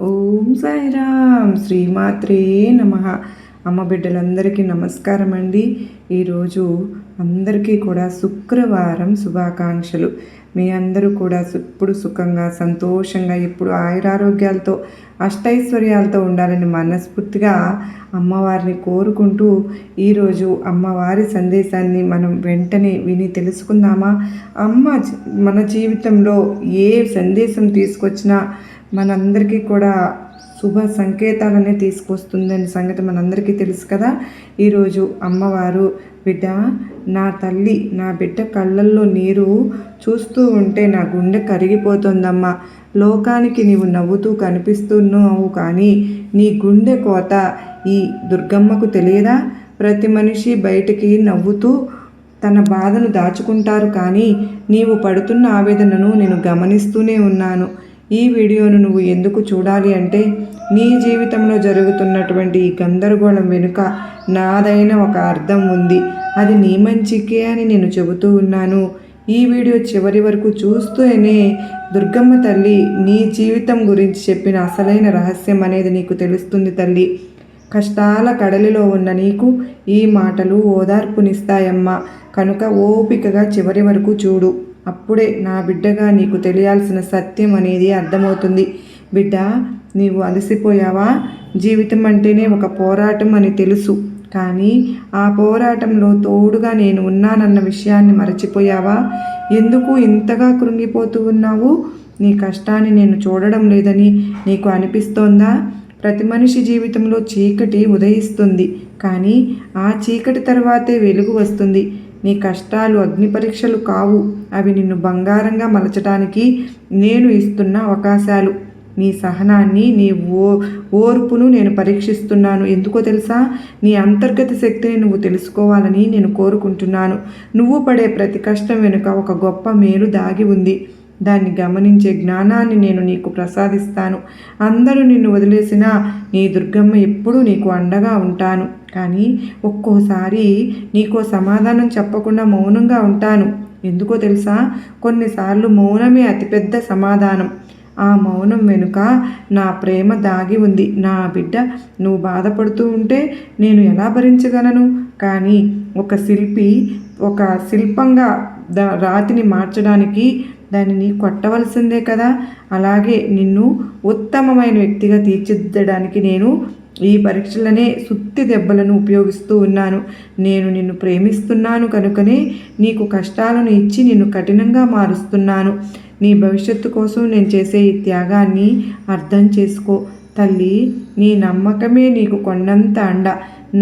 ఓం సాయిరామ్ శ్రీమాత్రే నమః. అమ్మ బిడ్డలందరికీ నమస్కారం అండి. ఈరోజు అందరికీ కూడా శుక్రవారం శుభాకాంక్షలు. మీ అందరూ కూడా ఇప్పుడు సుఖంగా సంతోషంగా ఇప్పుడు ఆయురారోగ్యాలతో అష్టైశ్వర్యాలతో ఉండాలని మనస్ఫూర్తిగా అమ్మవారిని కోరుకుంటూ ఈరోజు అమ్మవారి సందేశాన్ని మనం వెంటనే విని తెలుసుకుందామా? అమ్మ మన జీవితంలో ఏ సందేశం తీసుకొచ్చినా మనందరికీ కూడా శుభ సంకేతాలనే తీసుకొస్తుందనే సంగతి మనందరికీ తెలుసు కదా. ఈరోజు అమ్మవారు, బిడ్డ, నా తల్లి, నా బిడ్డ కళ్ళల్లో నీరు చూస్తూ ఉంటే నా గుండె కరిగిపోతుందమ్మా. లోకానికి నీవు నవ్వుతూ కనిపిస్తున్నావు, కానీ నీ గుండె కోత ఈ దుర్గమ్మకు తెలియదా? ప్రతి మనిషి బయటికి నవ్వుతూ తన బాధను దాచుకుంటారు, కానీ నీవు పడుతున్న ఆవేదనను నేను గమనిస్తూనే ఉన్నాను. ఈ వీడియోను నువ్వు ఎందుకు చూడాలి అంటే, నీ జీవితంలో జరుగుతున్నటువంటి ఈ గందరగోళం వెనుక నాదైన ఒక అర్థం ఉంది. అది నీ మంచికే అని నేను చెబుతూ ఉన్నాను. ఈ వీడియో చివరి వరకు చూస్తూనే దుర్గమ్మ తల్లి నీ జీవితం గురించి చెప్పిన అసలైన రహస్యం అనేది నీకు తెలుస్తుంది తల్లి. కష్టాల కడలిలో ఉన్న నీకు ఈ మాటలు ఓదార్పునిస్తాయమ్మా. కనుక ఓపికగా చివరి వరకు చూడు. అప్పుడే నా బిడ్డగా నీకు తెలియాల్సిన సత్యం అనేది అర్థమవుతుంది. బిడ్డ, నీవు అలసిపోయావా? జీవితం అంటేనే ఒక పోరాటం అని తెలుసు, కానీ ఆ పోరాటంలో తోడుగా నేను ఉన్నానన్న విషయాన్ని మరచిపోయావా? ఎందుకు ఇంతగా కృంగిపోతూ ఉన్నావు? నీ కష్టాన్ని నేను చూడడం లేదని నీకు అనిపిస్తోందా? ప్రతి మనిషి జీవితంలో చీకటి ఉదయిస్తుంది, కానీ ఆ చీకటి తర్వాతే వెలుగు వస్తుంది. నీ కష్టాలు అగ్ని పరీక్షలు కావు, అవి నిన్ను బంగారంగా మలచడానికి నేను ఇస్తున్న అవకాశాలు. నీ సహనాన్ని, నీ ఓర్పును నేను పరీక్షిస్తున్నాను. ఎందుకో తెలుసా? నీ అంతర్గత శక్తిని నువ్వు తెలుసుకోవాలని నేను కోరుకుంటున్నాను. నువ్వు పడే ప్రతి కష్టం వెనుక ఒక గొప్ప మేలు దాగి ఉంది. దాన్ని గమనించే జ్ఞానాన్ని నేను నీకు ప్రసాదిస్తాను. అందరూ నిన్ను వదిలేసినా నీ దుర్గమ్మ ఎప్పుడూ నీకు అండగా ఉంటాను. కానీ ఒక్కోసారి నీకో సమాధానం చెప్పకుండా మౌనంగా ఉంటాను. ఎందుకో తెలుసా? కొన్నిసార్లు మౌనమే అతిపెద్ద సమాధానం. ఆ మౌనం వెనుక నా ప్రేమ దాగి ఉంది. నా బిడ్డ, నువ్వు బాధపడుతూ ఉంటే నేను ఎలా భరించగలను? కానీ ఒక శిల్పి ఒక శిల్పంగా రాతిని మార్చడానికి దానిని కొట్టవలసిందే కదా. అలాగే నిన్ను ఉత్తమమైన వ్యక్తిగా తీర్చిదిద్దడానికి నేను ఈ పరీక్షలనే సుత్తి దెబ్బలను ఉపయోగిస్తూ ఉన్నాను. నేను నిన్ను ప్రేమిస్తున్నాను కనుకనే నీకు కష్టాలను ఇచ్చి నిన్ను కఠినంగా మారుస్తున్నాను. నీ భవిష్యత్తు కోసం నేను చేసే ఈ త్యాగాన్ని అర్థం చేసుకో తల్లి. నీ నమ్మకమే నీకు కొండంత అండ.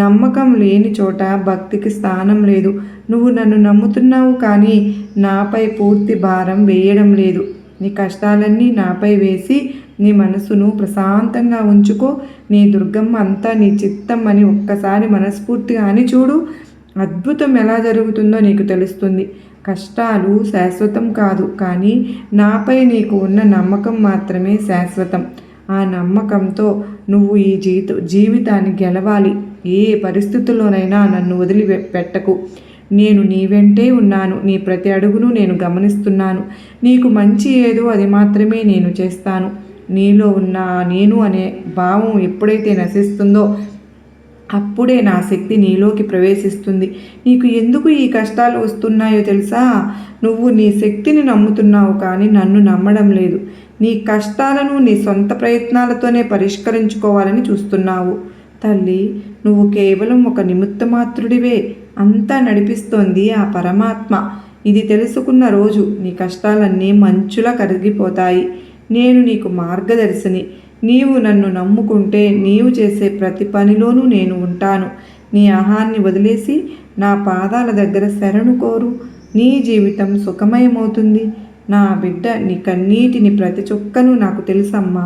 నమ్మకం లేని చోట భక్తికి స్థానం లేదు. నువ్వు నన్ను నమ్ముతున్నావు, కానీ నాపై పూర్తి భారం వేయడం లేదు. నీ కష్టాలన్నీ నాపై వేసి నీ మనసును ప్రశాంతంగా ఉంచుకో. నీ దుర్గమ్మ అంతా నీ చిత్తం అని ఒక్కసారి మనస్ఫూర్తిగా అని చూడు. అద్భుతం ఎలా జరుగుతుందో నీకు తెలుస్తుంది. కష్టాలు శాశ్వతం కాదు, కానీ నాపై నీకు ఉన్న నమ్మకం మాత్రమే శాశ్వతం. ఆ నమ్మకంతో నువ్వు ఈ జీవితాన్ని గెలవాలి. ఏ పరిస్థితుల్లోనైనా నన్ను వదిలిపెట్టకు. నేను నీ వెంటే ఉన్నాను. నీ ప్రతి అడుగును నేను గమనిస్తున్నాను. నీకు మంచి ఏదో అది మాత్రమే నేను చేస్తాను. నీలో ఉన్న నేను అనే భావం ఎప్పుడైతే నశిస్తుందో అప్పుడే నా శక్తి నీలోకి ప్రవేశిస్తుంది. నీకు ఎందుకు ఈ కష్టాలు వస్తున్నాయో తెలుసా? నువ్వు నీ శక్తిని నమ్ముతున్నావు, కానీ నన్ను నమ్మడం లేదు. నీ కష్టాలను నీ సొంత ప్రయత్నాలతోనే పరిష్కరించుకోవాలని చూస్తున్నావు. తల్లి, నువ్వు కేవలం ఒక నిమిత్త మాత్రుడివే. అంతా నడిపిస్తోంది ఆ పరమాత్మ. ఇది తెలుసుకున్న రోజు నీ కష్టాలన్నీ మంచులా కరిగిపోతాయి. నేను నీకు మార్గదర్శిని. నీవు నన్ను నమ్ముకుంటే నీవు చేసే ప్రతి పనిలోనూ నేను ఉంటాను. నీ అహాన్ని వదిలేసి నా పాదాల దగ్గర శరణు కోరు. నీ జీవితం సుఖమయమవుతుంది. నా బిడ్డ, నీ కన్నీటిని ప్రతి చుక్కను నాకు తెలుసమ్మా.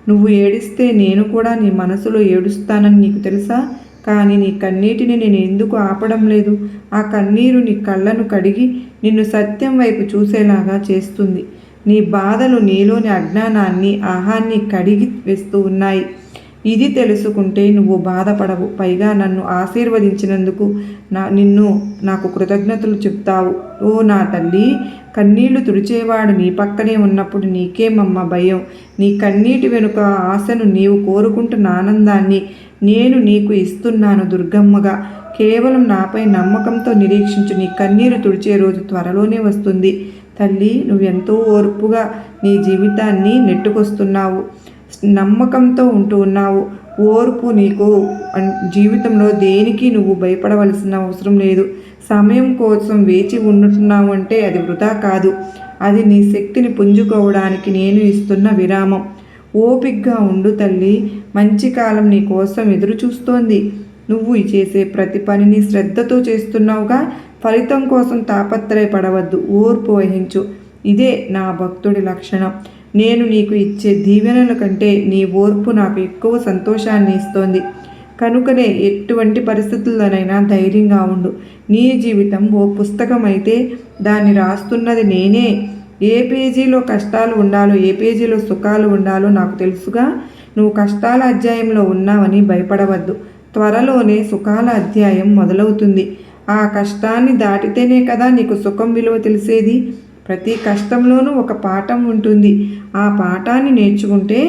నువ్వు ఏడిస్తే నేను కూడా నీ మనసులో ఏడుస్తానని నీకు తెలుసా? కానీ నీ కన్నీటిని నేను ఎందుకు ఆపడం లేదు? ఆ కన్నీరు నీ కళ్ళను కడిగి నిన్ను సత్యం వైపు చూసేలాగా చేస్తుంది. నీ బాధలు నీలోని అజ్ఞానాన్ని, ఆహాన్ని కడిగి వేస్తూ ఉన్నాయి. ఇది తెలుసుకుంటే నువ్వు బాధపడవు. పైగా నన్ను ఆశీర్వదించినందుకు నాకు కృతజ్ఞతలు చెప్తావు. ఓ నా తల్లి, కన్నీళ్లు తుడిచేవాడు నీ పక్కనే ఉన్నప్పుడు నీకేమమ్మ భయం? నీ కన్నీటి వెనుక ఆశను, నీవు కోరుకుంటున్న ఆనందాన్ని నేను నీకు ఇస్తున్నాను దుర్గమ్మగా. కేవలం నాపై నమ్మకంతో నిరీక్షించు. నీ కన్నీరు తుడిచే రోజు త్వరలోనే వస్తుంది. తల్లి, నువ్వెంతో ఓర్పుగా నీ జీవితాన్ని నెట్టుకొస్తున్నావు. నమ్మకంతో ఉంటూ ఉన్నావు. ఓర్పు నీకు జీవితంలో దేనికి నువ్వు భయపడవలసిన అవసరం లేదు. సమయం కోసం వేచి ఉంటున్నావు అంటే అది వృధా కాదు. అది నీ శక్తిని పుంజుకోవడానికి నేను ఇస్తున్న విరామం. ఓపిగ్గా ఉండు తల్లి. మంచి కాలం నీ కోసం ఎదురు చూస్తోంది. నువ్వు చేసే ప్రతి పనిని శ్రద్ధతో చేస్తున్నావుగా. ఫలితం కోసం తాపత్రయపడవద్దు. ఓర్పు వహించు. ఇదే నా భక్తుడి లక్షణం. నేను నీకు ఇచ్చే దీవెనల కంటే నీ ఓర్పు నాకు ఎక్కువ సంతోషాన్ని ఇస్తోంది. కనుకనే ఎటువంటి పరిస్థితుల్లోనైనా ధైర్యంగా ఉండు. నీ జీవితం ఓ పుస్తకం అయితే దాన్ని రాస్తున్నది నేనే. ఏ పేజీలో కష్టాలు ఉండాలో, ఏ పేజీలో సుఖాలు ఉండాలో నాకు తెలుసుగా. నువ్వు కష్టాల అధ్యాయంలో ఉన్నావని భయపడవద్దు. త్వరలోనే సుఖాల అధ్యాయం మొదలవుతుంది. ఆ కష్టాన్ని దాటితేనే కదా నీకు సుఖం విలువ తెలిసేది. ప్రతి కష్టంలోనూ ఒక పాఠం ఉంటుంది. ఆ పాఠాన్ని నేర్చుకుంటే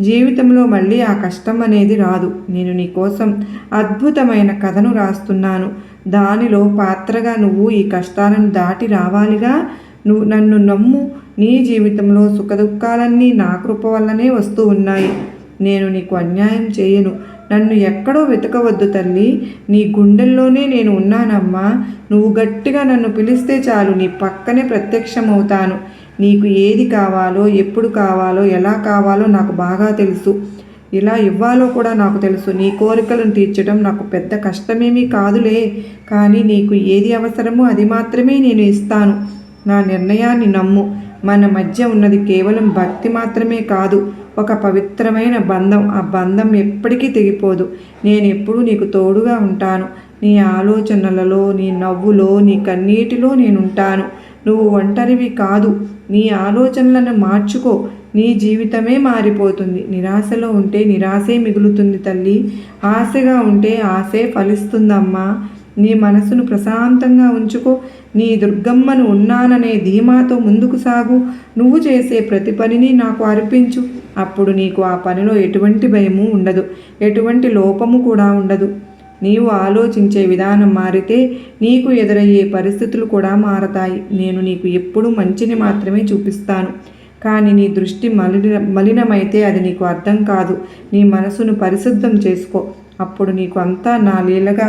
జీవితంలో మళ్ళీ ఆ కష్టం అనేది రాదు. నేను నీకోసం అద్భుతమైన కథను రాస్తున్నాను. దానిలో పాత్రగా నువ్వు ఈ కష్టాలను దాటి రావాలిగా. నువ్వు నన్ను నమ్ము. నీ జీవితంలో సుఖదుఖాలన్నీ నా కృప వల్లనే వస్తూ ఉన్నాయి. నేను నీకు అన్యాయం చేయను. నన్ను ఎక్కడో వెతకవద్దు తల్లి. నీ గుండెల్లోనే నేను ఉన్నానమ్మా. నువ్వు గట్టిగా నన్ను పిలిస్తే చాలు, నీ పక్కనే ప్రత్యక్షమవుతాను. నీకు ఏది కావాలో, ఎప్పుడు కావాలో, ఎలా కావాలో నాకు బాగా తెలుసు. ఇలా ఇవ్వాలో కూడా నాకు తెలుసు. నీ కోరికలను తీర్చడం నాకు పెద్ద కష్టమేమీ కాదులే. కానీ నీకు ఏది అవసరమో అది మాత్రమే నేను ఇస్తాను. నా నిర్ణయాన్ని నమ్ము. మన మధ్య ఉన్నది కేవలం భక్తి మాత్రమే కాదు, ఒక పవిత్రమైన బంధం. ఆ బంధం ఎప్పటికీ తెగిపోదు. నేను ఎప్పుడూ నీకు తోడుగా ఉంటాను. నీ ఆలోచనలలో, నీ నవ్వులో, నీ కన్నీటిలో నేనుంటాను. నువ్వు ఒంటరివి కాదు. నీ ఆలోచనలను మార్చుకో. నీ జీవితమే మారిపోతుంది. నిరాశలో ఉంటే నిరాశే మిగులుతుంది తల్లి. ఆశగా ఉంటే ఆశే ఫలిస్తుందమ్మా. నీ మనసును ప్రశాంతంగా ఉంచుకో. నీ దుర్గమ్మను ఉన్నాననే ధీమాతో ముందుకు సాగు. నువ్వు చేసే ప్రతి పనిని నాకు అర్పించు. అప్పుడు నీకు ఆ పనిలో ఎటువంటి భయము ఉండదు, ఎటువంటి లోపము కూడా ఉండదు. నీవు ఆలోచించే విధానం మారితే నీకు ఎదురయ్యే పరిస్థితులు కూడా మారతాయి. నేను నీకు ఎప్పుడూ మంచిని మాత్రమే చూపిస్తాను. కానీ నీ దృష్టి మలినమైతే అది నీకు అర్థం కాదు. నీ మనసును పరిశుద్ధం చేసుకో. అప్పుడు నీకు అంతా నా లీలగా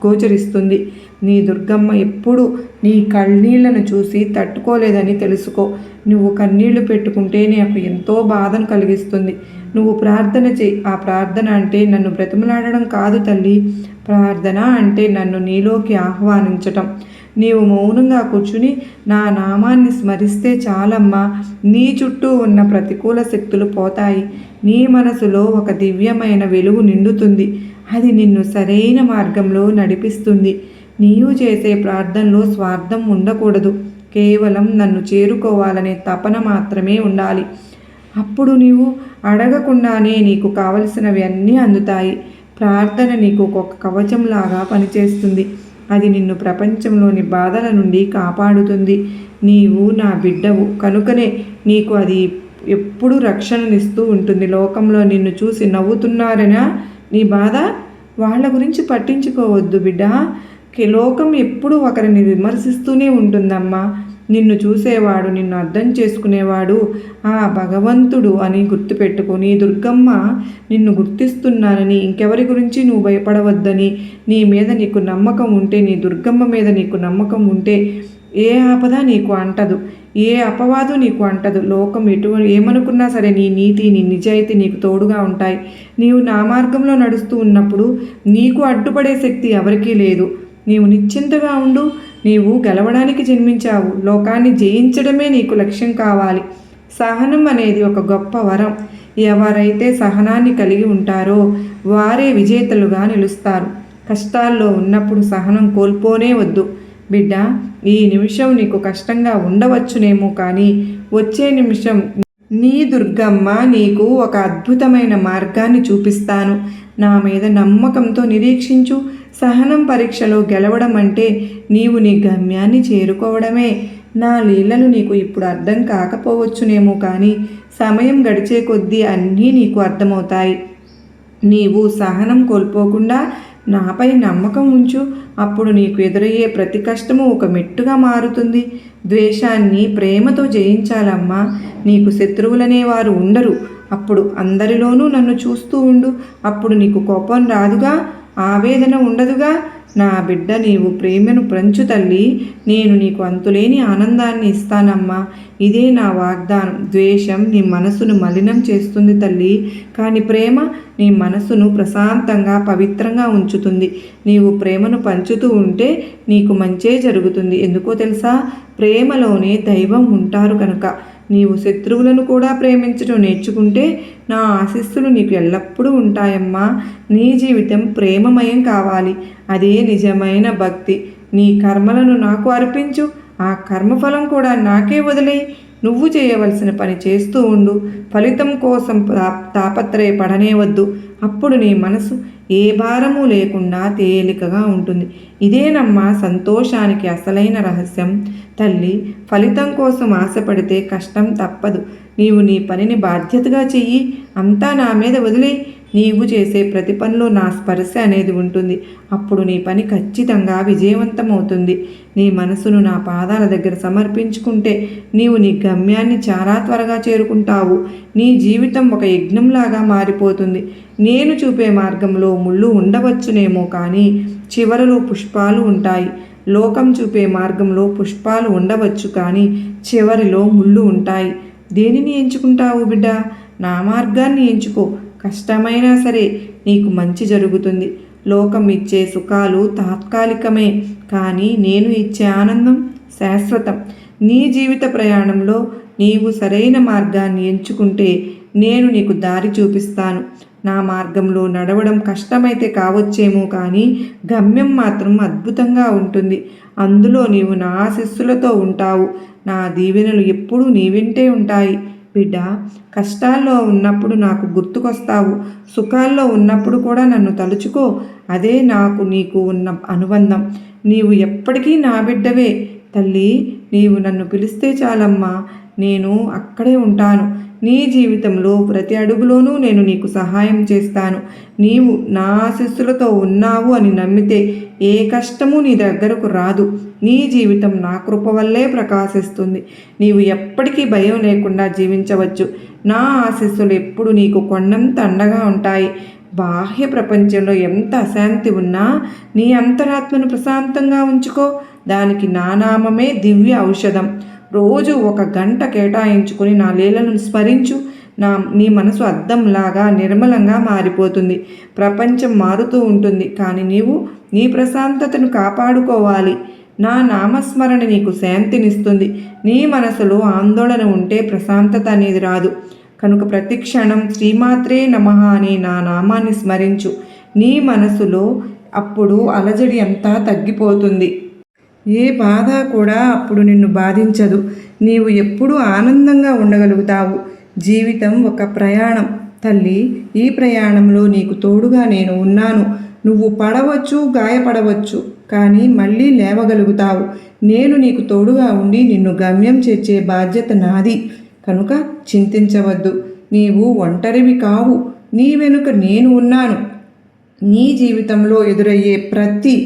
గోచరిస్తుంది. నీ దుర్గమ్మ ఎప్పుడు నీ కన్నీళ్లను చూసి తట్టుకోలేదని తెలుసుకో. నువ్వు కన్నీళ్లు పెట్టుకుంటే నాకు ఎంతో బాధను కలిగిస్తుంది. నువ్వు ప్రార్థన చేయి. ఆ ప్రార్థన అంటే నన్ను బ్రతిమలాడడం కాదు తల్లి. ప్రార్థన అంటే నన్ను నీలోకి ఆహ్వానించటం. నీవు మౌనంగా కూర్చుని నా నామాన్ని స్మరిస్తే చాలమ్మా. నీ చుట్టూ ఉన్న ప్రతికూల శక్తులు పోతాయి. నీ మనసులో ఒక దివ్యమైన వెలుగు నిండుతుంది. అది నిన్ను సరైన మార్గంలో నడిపిస్తుంది. నీవు చేసే ప్రార్థనలో స్వార్థం ఉండకూడదు. కేవలం నన్ను చేరుకోవాలనే తపన మాత్రమే ఉండాలి. అప్పుడు నీవు అడగకుండానే నీకు కావలసినవి అన్నీ అందుతాయి. ప్రార్థన నీకు ఒక కవచంలాగా పనిచేస్తుంది. అది నిన్ను ప్రపంచంలోని బాధల నుండి కాపాడుతుంది. నీవు నా బిడ్డవు కనుకనే నీకు అది ఎప్పుడు రక్షణనిస్తూ ఉంటుంది. లోకంలో నిన్ను చూసి నవ్వుతున్నారనా నీ బాధ? వాళ్ళ గురించి పట్టించుకోవద్దు బిడ్డ. లోకం ఎప్పుడు ఒకరిని విమర్శిస్తూనే ఉంటుందమ్మా. నిన్ను చూసేవాడు, నిన్ను అర్థం చేసుకునేవాడు ఆ భగవంతుడు అని గుర్తుపెట్టుకో. నీ దుర్గమ్మ నిన్ను గుర్తిస్తున్నానని, ఇంకెవరి గురించి నువ్వు భయపడవద్దని, నీ మీద నీకు నమ్మకం ఉంటే, నీ దుర్గమ్మ మీద నీకు నమ్మకం ఉంటే ఏ ఆపద నీకు అంటదు, ఏ అపవాదు నీకు అంటదు. లోకం ఏమనుకున్నా సరే నీ నీతి, నీ నిజాయితీ నీకు తోడుగా ఉంటాయి. నీవు నా మార్గంలో నడుస్తూ ఉన్నప్పుడు నీకు అడ్డుపడే శక్తి ఎవరికీ లేదు. నీవు నిశ్చింతగా ఉండు. నీవు గెలవడానికి జన్మించావు. లోకాన్ని జయించడమే నీకు లక్ష్యం కావాలి. సహనం అనేది ఒక గొప్ప వరం. ఎవరైతే సహనాన్ని కలిగి ఉంటారో వారే విజేతలుగా నిలుస్తారు. కష్టాల్లో ఉన్నప్పుడు సహనం కోల్పోనే వద్దు బిడ్డ. ఈ నిమిషం నీకు కష్టంగా ఉండవచ్చునేమో, కానీ వచ్చే నిమిషం నీ దుర్గమ్మ నీకు ఒక అద్భుతమైన మార్గాన్ని చూపిస్తాను. నా మీద నమ్మకంతో నిరీక్షించు. సహనం పరీక్షలో గెలవడం అంటే నీవు నీ గమ్యాన్ని చేరుకోవడమే. నా లీలలు నీకు ఇప్పుడు అర్థం కాకపోవచ్చునేమో, కానీ సమయం గడిచే కొద్దీ అన్నీ నీకు అర్థమవుతాయి. నీవు సహనం కోల్పోకుండా నాపై నమ్మకం ఉంచు. అప్పుడు నీకు ఎదురయ్యే ప్రతి కష్టము ఒక మెట్టుగా మారుతుంది. ద్వేషాన్ని ప్రేమతో జయించాలమ్మా. నీకు శత్రువులనేవారు ఉండరు. అప్పుడు అందరిలోనూ నన్ను చూస్తూ ఉండు. అప్పుడు నీకు కోపం రాదుగా, ఆవేదన ఉండదుగా. నా బిడ్డ, నీవు ప్రేమను పంచు తల్లి. నేను నీకు అంతులేని ఆనందాన్ని ఇస్తానమ్మా. ఇదే నా వాగ్దానం. ద్వేషం నీ మనసును మలినం చేస్తుంది తల్లి, కానీ ప్రేమ నీ మనసును ప్రశాంతంగా పవిత్రంగా ఉంచుతుంది. నీవు ప్రేమను పంచుతూ ఉంటే నీకు మంచే జరుగుతుంది. ఎందుకో తెలుసా? ప్రేమలోనే దైవం ఉంటారు కనుక. నీవు శత్రువులను కూడా ప్రేమించడం నేర్చుకుంటే నా ఆశీస్సులు నీకు ఎల్లప్పుడూ ఉంటాయమ్మా. నీ జీవితం ప్రేమమయం కావాలి. అదే నిజమైన భక్తి. నీ కర్మలను నాకు అర్పించు. ఆ కర్మఫలం కూడా నాకే వదిలేయి. నువ్వు చేయవలసిన పని చేస్తూ ఉండు. ఫలితం కోసం తాపత్రయపడనే వద్దు. అప్పుడు నీ మనసు ఏ భారము లేకుండా తేలికగా ఉంటుంది. ఇదేనమ్మా సంతోషానికి అసలైన రహస్యం. తల్లి, ఫలితం కోసం ఆశపడితే కష్టం తప్పదు. నీవు నీ పనిని బాధ్యతగా చెయ్యి. అంతా నా మీద వదిలేయి. నీవు చేసే ప్రతి పనిలో నా స్పర్శ అనేది ఉంటుంది. అప్పుడు నీ పని ఖచ్చితంగా విజయవంతమవుతుంది. నీ మనసును నా పాదాల దగ్గర సమర్పించుకుంటే నీవు నీ గమ్యాన్ని చాలా త్వరగా చేరుకుంటావు. నీ జీవితం ఒక యజ్ఞంలాగా మారిపోతుంది. నేను చూపే మార్గంలో ముళ్ళు ఉండవచ్చునేమో, కానీ చివరలో పుష్పాలు ఉంటాయి. లోకం చూపే మార్గంలో పుష్పాలు ఉండవచ్చు, కానీ చివరిలో ముళ్ళు ఉంటాయి. దేనిని ఎంచుకుంటావు బిడ్డ? నా మార్గాన్ని ఎంచుకో. కష్టమైనా సరే నీకు మంచి జరుగుతుంది. లోకం ఇచ్చే సుఖాలు తాత్కాలికమే, కానీ నేను ఇచ్చే ఆనందం శాశ్వతం. నీ జీవిత ప్రయాణంలో నీవు సరైన మార్గాన్ని ఎంచుకుంటే నేను నీకు దారి చూపిస్తాను. నా మార్గంలో నడవడం కష్టమైతే కావచ్చేమో, కానీ గమ్యం మాత్రం అద్భుతంగా ఉంటుంది. అందులో నీవు నా ఆశీస్సులతో ఉంటావు. నా దీవెనలు ఎప్పుడూ నీ వెంటే ఉంటాయి. బిడ్డ, కష్టాల్లో ఉన్నప్పుడు నాకు గుర్తుకొస్తావు. సుఖాల్లో ఉన్నప్పుడు కూడా నన్ను తలుచుకో. అదే నాకు నీకు ఉన్న అనుబంధం. నీవు ఎప్పటికీ నా బిడ్డవే తల్లి. నీవు నన్ను పిలిస్తే చాలమ్మా, నేను అక్కడే ఉంటాను. నీ జీవితంలో ప్రతి అడుగులోనూ నేను నీకు సహాయం చేస్తాను. నీవు నా ఆశీస్సులతో ఉన్నావు అని నమ్మితే ఏ కష్టము నీ దగ్గరకు రాదు. నీ జీవితం నా కృప వల్లే ప్రకాశిస్తుంది. నీవు ఎప్పటికీ భయం లేకుండా జీవించవచ్చు. నా ఆశీస్సులు ఎప్పుడు నీకు కొండంత అండగా ఉంటాయి. బాహ్య ప్రపంచంలో ఎంత అశాంతి ఉన్నా నీ అంతరాత్మను ప్రశాంతంగా ఉంచుకో. దానికి నా నామమే దివ్య ఔషధం. రోజు 1 గంట కేటాయించుకొని నా లీలను స్మరించు. నీ మనసు అద్దంలాగా నిర్మలంగా మారిపోతుంది. ప్రపంచం మారుతూ ఉంటుంది, కానీ నీవు నీ ప్రశాంతతను కాపాడుకోవాలి. నా నామస్మరణ నీకు శాంతినిస్తుంది. నీ మనసులో ఆందోళన ఉంటే ప్రశాంతత అనేది రాదు. కనుక ప్రతి క్షణం శ్రీమాత్రే నమః అనే నా నామాన్ని స్మరించు. నీ మనసులో అప్పుడు అలజడి అంతా తగ్గిపోతుంది. ఏ బాధ కూడా అప్పుడు నిన్ను బాధించదు. నీవు ఎప్పుడూ ఆనందంగా ఉండగలుగుతావు. జీవితం ఒక ప్రయాణం తల్లి. ఈ ప్రయాణంలో నీకు తోడుగా నేను ఉన్నాను. నువ్వు పడవచ్చు, గాయపడవచ్చు, కానీ మళ్ళీ లేవగలుగుతావు. నేను నీకు తోడుగా ఉండి నిన్ను గమ్యం చేర్చే బాధ్యత నాది. కనుక చింతించవద్దు. నీవు ఒంటరివి కావు. నీ వెనుక నేను ఉన్నాను. నీ జీవితంలో ఎదురయ్యే ప్రతి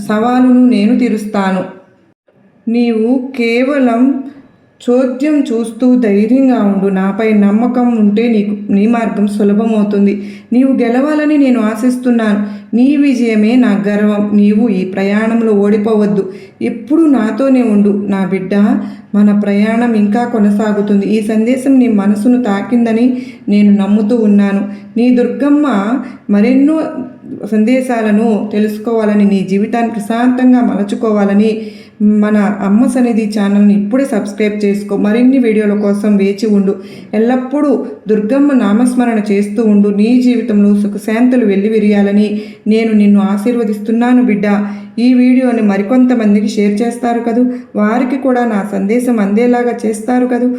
సవాలును నేను తీరుస్తాను. నీవు కేవలం చోద్యం చూస్తూ ధైర్యంగా ఉండు. నాపై నమ్మకం ఉంటే నీ మార్గం సులభమవుతుంది. నీవు గెలవాలని నేను ఆశిస్తున్నాను. నీ విజయమే నా గర్వం. నీవు ఈ ప్రయాణంలో ఓడిపోవద్దు. ఎప్పుడూ నాతోనే ఉండు నా బిడ్డ. మన ప్రయాణం ఇంకా కొనసాగుతుంది. ఈ సందేశం నీ మనసును తాకిందని నేను నమ్ముతూ ఉన్నాను. నీ దుర్గమ్మ మరెన్నో సందేశాలను తెలుసుకోవాలని, నీ జీవితాన్ని ప్రశాంతంగా మలచుకోవాలని మన అమ్మ సన్నిధి ఛానల్ని ఇప్పుడే సబ్స్క్రైబ్ చేసుకో. మరిన్ని వీడియోల కోసం వేచి ఉండు. ఎల్లప్పుడూ దుర్గమ్మ నామస్మరణ చేస్తూ ఉండు. నీ జీవితంలో సుఖశాంతులు వెల్లివిరియాలని నేను నిన్ను ఆశీర్వదిస్తున్నాను బిడ్డ. ఈ వీడియోని మరికొంతమందికి షేర్ చేస్తారు కదూ. వారికి కూడా నా సందేశం అందేలాగా చేస్తారు కదూ.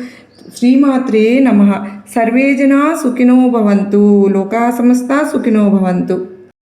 శ్రీమాత్రే నమః. సర్వే జనా సుఖినో భవంతు. లోకా సమస్తా సుఖినో భవంతు.